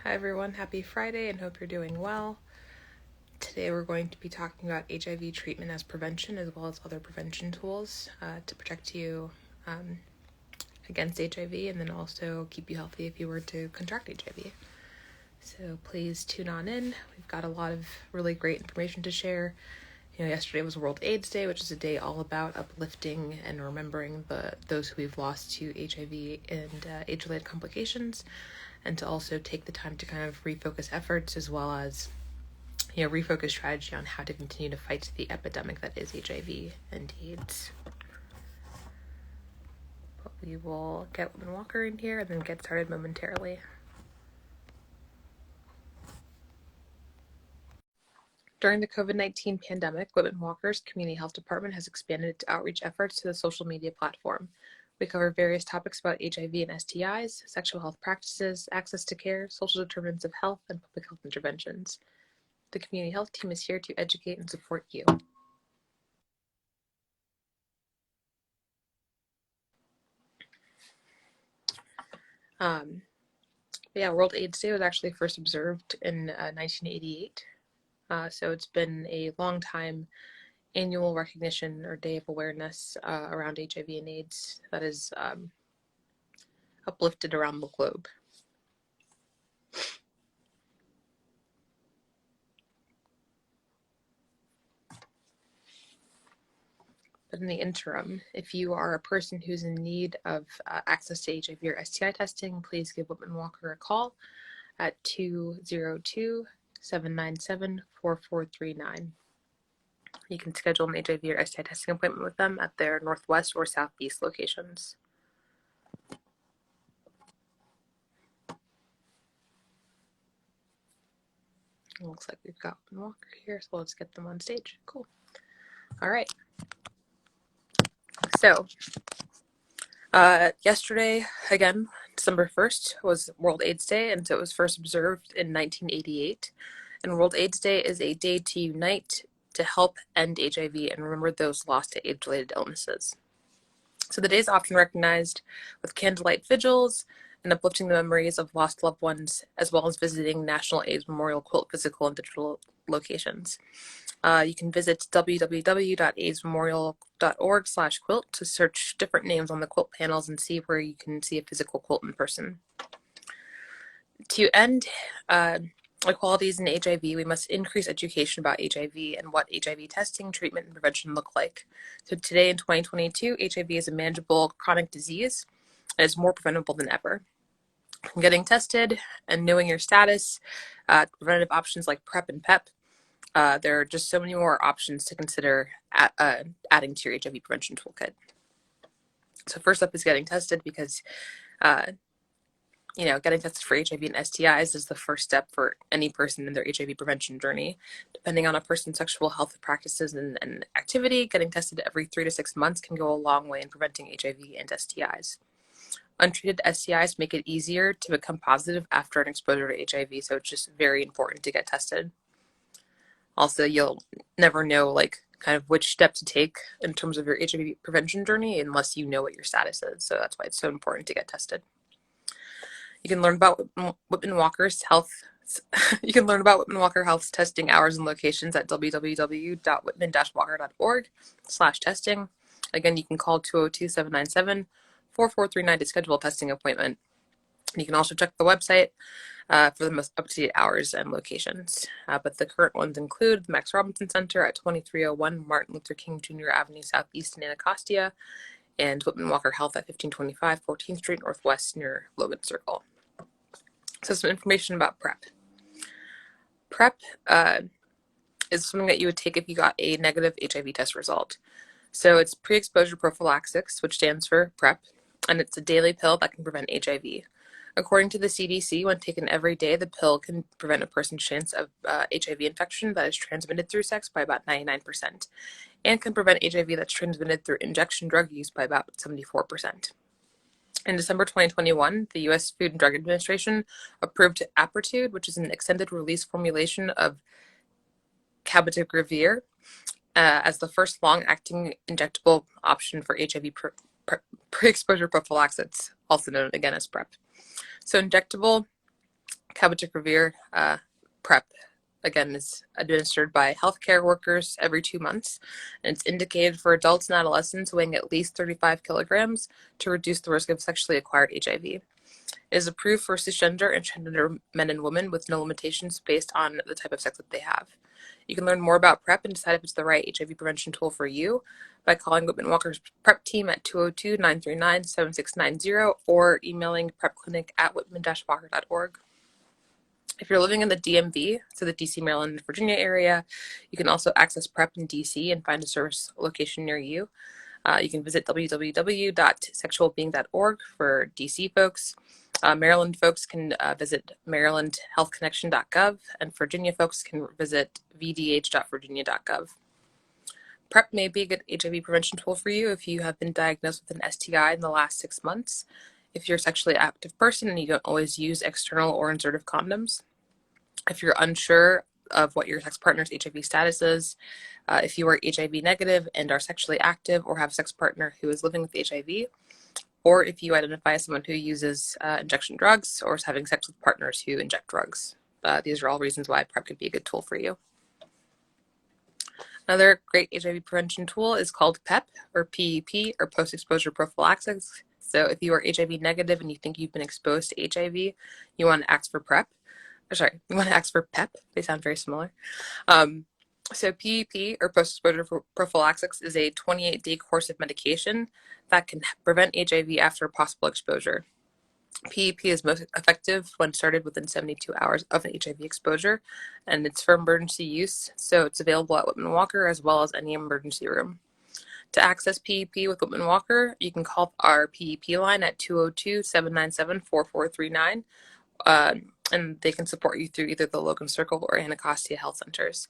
Hi everyone, happy Friday and hope you're doing well. Today we're going to be talking about HIV treatment as prevention as well as other prevention tools to protect you against HIV and then also keep you healthy if you were to contract HIV. So please tune on in. We've got a lot of really great information to share. Yesterday was World AIDS Day, which is a day all about uplifting and remembering those who we've lost to HIV and age-related complications, and to also take the time to kind of refocus efforts as well as refocus strategy on how to continue to fight the epidemic that is HIV and AIDS. But we will get Whitman-Walker in here and then get started momentarily. During the COVID-19 pandemic, Whitman-Walker's Community Health Department has expanded its outreach efforts to the social media platform. We cover various topics about HIV and STIs, sexual health practices, access to care, social determinants of health, and public health interventions. The community health team is here to educate and support you. World AIDS Day was actually first observed in 1988. So it's been a long time annual recognition or day of awareness around HIV and AIDS that is uplifted around the globe. But in the interim, if you are a person who's in need of access to HIV or STI testing, please give Whitman-Walker a call at 202-797-4439. You can schedule an HIV or STI testing appointment with them at their northwest or southeast locations. It looks like we've got Whitman-Walker here, so let's get them on stage. Cool. All right. So, yesterday, again, December 1st, was World AIDS Day, and so it was first observed in 1988. And World AIDS Day is a day to unite to help end HIV and remember those lost to AIDS-related illnesses. So the day is often recognized with candlelight vigils and uplifting the memories of lost loved ones, as well as visiting National AIDS Memorial Quilt physical and digital locations. You can visit www.aidsmemorial.org/quilt to search different names on the quilt panels and see where you can see a physical quilt in person. To end inequalities in HIV, we must increase education about HIV and what HIV testing, treatment, and prevention look like. So today in 2022, HIV is a manageable chronic disease and is more preventable than ever. Getting tested and knowing your status, preventative options like PrEP and PEP, there are just so many more options to consider adding to your HIV prevention toolkit. So first up is getting tested, because getting tested for HIV and STIs is the first step for any person in their HIV prevention journey. Depending on a person's sexual health practices and activity, getting tested every 3 to 6 months can go a long way in preventing HIV and STIs. Untreated STIs make it easier to become positive after an exposure to HIV, so it's just very important to get tested. Also, you'll never know kind of which step to take in terms of your HIV prevention journey unless you know what your status is. So that's why it's so important to get tested. You can learn about Whitman-Walker's health. You can learn about Whitman-Walker Health's testing hours and locations at www.whitman-walker.org/testing. Again, you can call 202-797-4439 to schedule a testing appointment. You can also check the website for the most up-to-date hours and locations. But the current ones include the Max Robinson Center at 2301 Martin Luther King Jr. Avenue Southeast in Anacostia, and Whitman-Walker Health at 1525 14th Street Northwest near Logan Circle. So some information about PrEP. PrEP is something that you would take if you got a negative HIV test result. So it's pre-exposure prophylaxis, which stands for PrEP, and it's a daily pill that can prevent HIV. According to the CDC, when taken every day, the pill can prevent a person's chance of HIV infection that is transmitted through sex by about 99%, and can prevent HIV that's transmitted through injection drug use by about 74%. In December 2021, the U.S. Food and Drug Administration approved Apretude, which is an extended-release formulation of cabotegravir, as the first long-acting injectable option for HIV pre-exposure prophylaxis, also known again as PrEP. So injectable Cabotegravir PrEP, again, is administered by healthcare workers every 2 months, and it's indicated for adults and adolescents weighing at least 35 kilograms to reduce the risk of sexually acquired HIV. It is approved for cisgender and transgender men and women with no limitations based on the type of sex that they have. You can learn more about PrEP and decide if it's the right HIV prevention tool for you by calling Whitman-Walker's PrEP team at 202-939-7690 or emailing prepclinic@whitman-walker.org. If you're living in the DMV, so the DC, Maryland, Virginia area, you can also access PrEP in DC and find a service location near you. You can visit www.sexualbeing.org for DC folks. Maryland folks can visit marylandhealthconnection.gov, and Virginia folks can visit vdh.virginia.gov. PrEP may be a good HIV prevention tool for you if you have been diagnosed with an STI in the last 6 months, if you're a sexually active person and you don't always use external or insertive condoms, if you're unsure of what your sex partner's HIV status is, if you are HIV negative and are sexually active or have a sex partner who is living with HIV, or if you identify as someone who uses injection drugs or is having sex with partners who inject drugs. These are all reasons why PrEP could be a good tool for you. Another great HIV prevention tool is called PEP, or PEP, or post-exposure prophylaxis. So if you are HIV negative and you think you've been exposed to HIV, you want to ask for PrEP. You want to ask for PEP. They sound very similar. So PEP, or post-exposure prophylaxis, is a 28-day course of medication that can prevent HIV after a possible exposure. PEP is most effective when started within 72 hours of an HIV exposure, and it's for emergency use, so it's available at Whitman-Walker as well as any emergency room. To access PEP with Whitman-Walker, you can call our PEP line at 202-797-4439, and they can support you through either the Logan Circle or Anacostia Health Centers.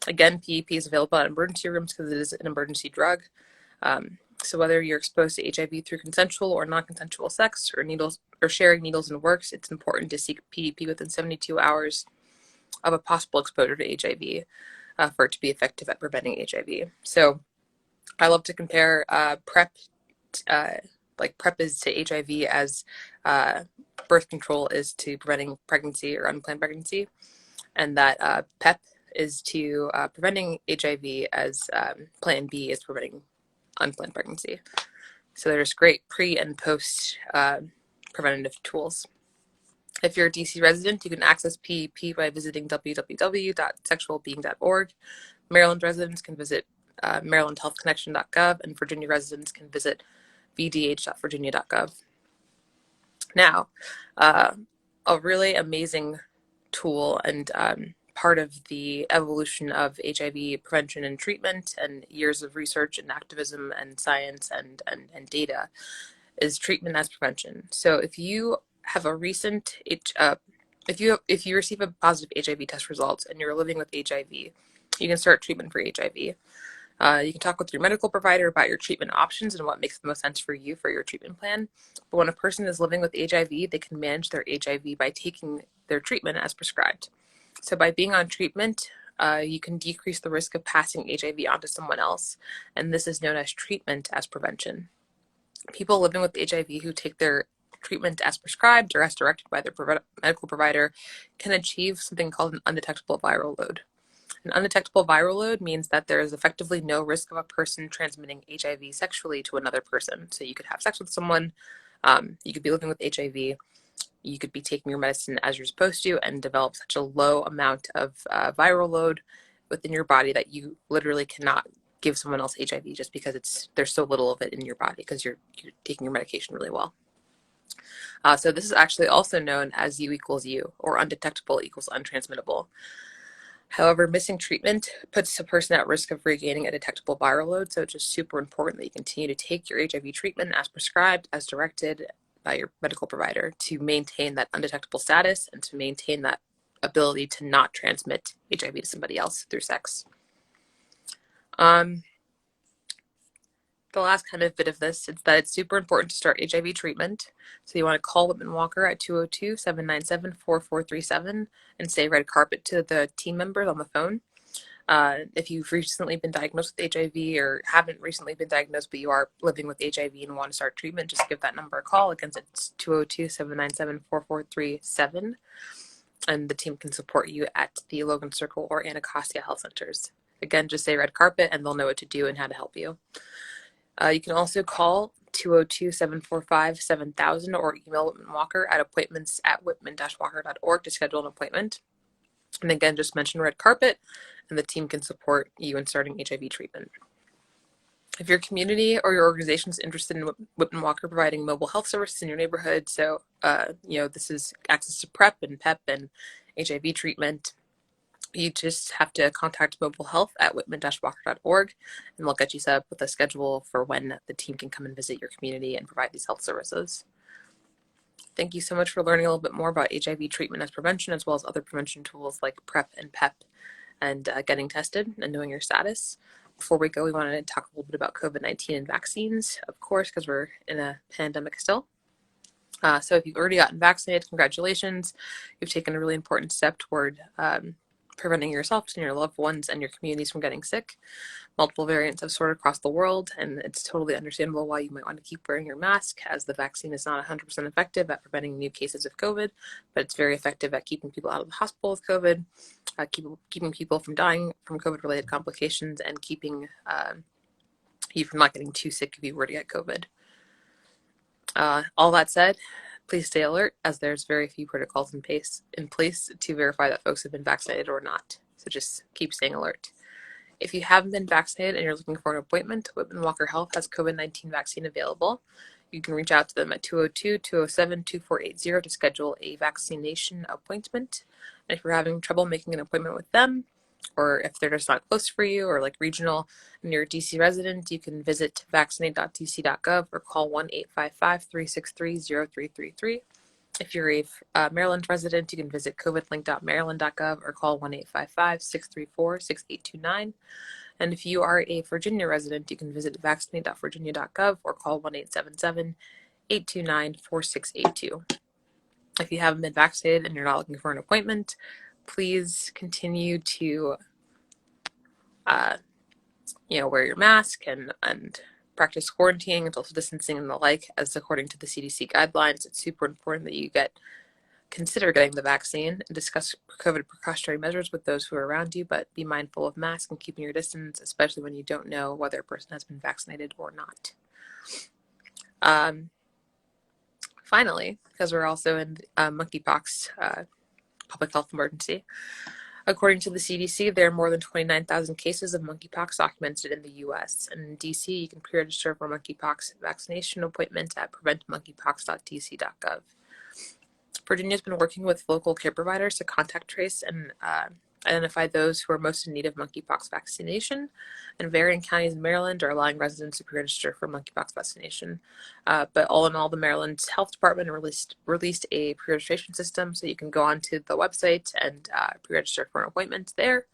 Again, PEP is available at emergency rooms because it is an emergency drug. So whether you're exposed to HIV through consensual or non-consensual sex or sharing needles and works, it's important to seek PEP within 72 hours of a possible exposure to HIV for it to be effective at preventing HIV. So I love to compare PrEP, like PrEP is to HIV as birth control is to preventing pregnancy or unplanned pregnancy, and that PEP is to preventing HIV as Plan B is preventing unplanned pregnancy. So there's great pre and post preventative tools. If you're a DC resident, you can access PEP by visiting www.sexualbeing.org. Maryland residents can visit marylandhealthconnection.gov, and Virginia residents can visit vdh.virginia.gov. Now, a really amazing tool and part of the evolution of HIV prevention and treatment and years of research and activism and science and data is treatment as prevention. So if you have a recent, if you receive a positive HIV test results and you're living with HIV, you can start treatment for HIV. You can talk with your medical provider about your treatment options and what makes the most sense for you for your treatment plan. But when a person is living with HIV, they can manage their HIV by taking their treatment as prescribed. So by being on treatment, you can decrease the risk of passing HIV onto someone else, and this is known as treatment as prevention. People living with HIV who take their treatment as prescribed or as directed by their medical provider can achieve something called an undetectable viral load. An undetectable viral load means that there is effectively no risk of a person transmitting HIV sexually to another person. So you could have sex with someone, you could be living with HIV, you could be taking your medicine as you're supposed to and develop such a low amount of viral load within your body that you literally cannot give someone else HIV just because there's so little of it in your body because you're taking your medication really well. So this is actually also known as U equals U, or undetectable equals untransmittable. However, missing treatment puts a person at risk of regaining a detectable viral load, so it's just super important that you continue to take your HIV treatment as prescribed, as directed by your medical provider to maintain that undetectable status and to maintain that ability to not transmit HIV to somebody else through sex. The last kind of bit of this is that it's super important to start HIV treatment. So you want to call Whitman-Walker at 202-797-4437 and say red carpet to the team members on the phone. If you've recently been diagnosed with HIV or haven't recently been diagnosed but you are living with HIV and want to start treatment, just give that number a call. Again, it's 202-797-4437. and the team can support you at the Logan Circle or Anacostia Health Centers. Again, just say red carpet and they'll know what to do and how to help you. You can also call 202-745-7000 or email Whitman-Walker at appointments@whitman-walker.org to schedule an appointment. And again, just mention red carpet and the team can support you in starting HIV treatment. If your community or your organization is interested in Whitman-Walker providing mobile health services in your neighborhood, so this is access to PrEP and PEP and HIV treatment, you just have to contact Mobile Health at whitman-walker.org, and we'll get you set up with a schedule for when the team can come and visit your community and provide these health services. Thank you so much for learning a little bit more about HIV treatment as prevention, as well as other prevention tools like PrEP and PEP, and getting tested and knowing your status. Before we go, we wanted to talk a little bit about COVID-19 and vaccines, of course, because we're in a pandemic still. So if you've already gotten vaccinated, congratulations. You've taken a really important step toward preventing yourself and your loved ones and your communities from getting sick. Multiple variants have soared across the world, and it's totally understandable why you might want to keep wearing your mask, as the vaccine is not 100% effective at preventing new cases of COVID, but it's very effective at keeping people out of the hospital with COVID, keeping people from dying from COVID-related complications, and keeping you from not getting too sick if you were to get COVID. All that said, please stay alert, as there's very few protocols in place to verify that folks have been vaccinated or not. So just keep staying alert. If you haven't been vaccinated and you're looking for an appointment, Whitman-Walker Health has COVID-19 vaccine available. You can reach out to them at 202-207-2480 to schedule a vaccination appointment. And if you're having trouble making an appointment with them, or if they're just not close for you, or like regional and you're a DC resident, you can visit vaccinate.dc.gov or call 1-855-363-0333. If you're a Maryland resident, you can visit covidlink.maryland.gov or call 1-855-634-6829. And if you are a Virginia resident, you can visit vaccinate.virginia.gov or call 1-877-829-4682. If you haven't been vaccinated and you're not looking for an appointment, please continue to wear your mask and practice quarantining and social distancing and the like, as according to the CDC guidelines. It's super important that you consider getting the vaccine and discuss COVID precautionary measures with those who are around you, but be mindful of masks and keeping your distance, especially when you don't know whether a person has been vaccinated or not. Finally, because we're also in monkeypox public health emergency, according to the CDC, there are more than 29,000 cases of monkeypox documented in the U.S. And in D.C., you can pre-register for a monkeypox vaccination appointment at preventmonkeypox.dc.gov. Virginia's been working with local care providers to contact trace and identify those who are most in need of monkeypox vaccination, and varying counties in Maryland are allowing residents to pre-register for monkeypox vaccination. But all in all, the Maryland Health Department released a pre-registration system, so you can go onto the website and pre-register for an appointment there.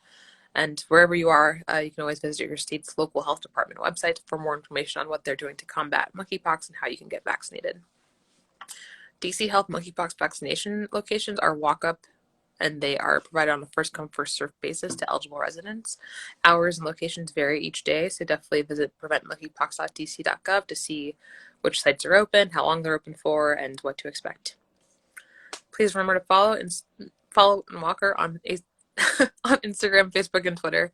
And wherever you are, you can always visit your state's local health department website for more information on what they're doing to combat monkeypox and how you can get vaccinated. DC Health monkeypox vaccination locations are walk-up, and they are provided on a first-come, first-served basis to eligible residents. Hours and locations vary each day, so definitely visit preventmonkeypox.dc.gov to see which sites are open, how long they're open for, and what to expect. Please remember to follow Whitman-Walker on Instagram, Facebook, and Twitter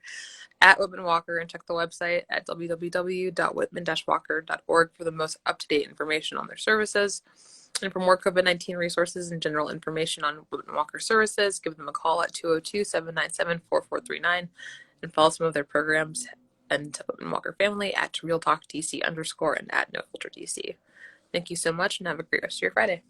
at Whitman-Walker, and check the website at www.whitman-walker.org for the most up-to-date information on their services. And for more COVID-19 resources and general information on Whitman-Walker services, give them a call at 202-797-4439 and follow some of their programs and Whitman-Walker family at RealTalkDC_ and at NoFilterDC. Thank you so much and have a great rest of your Friday.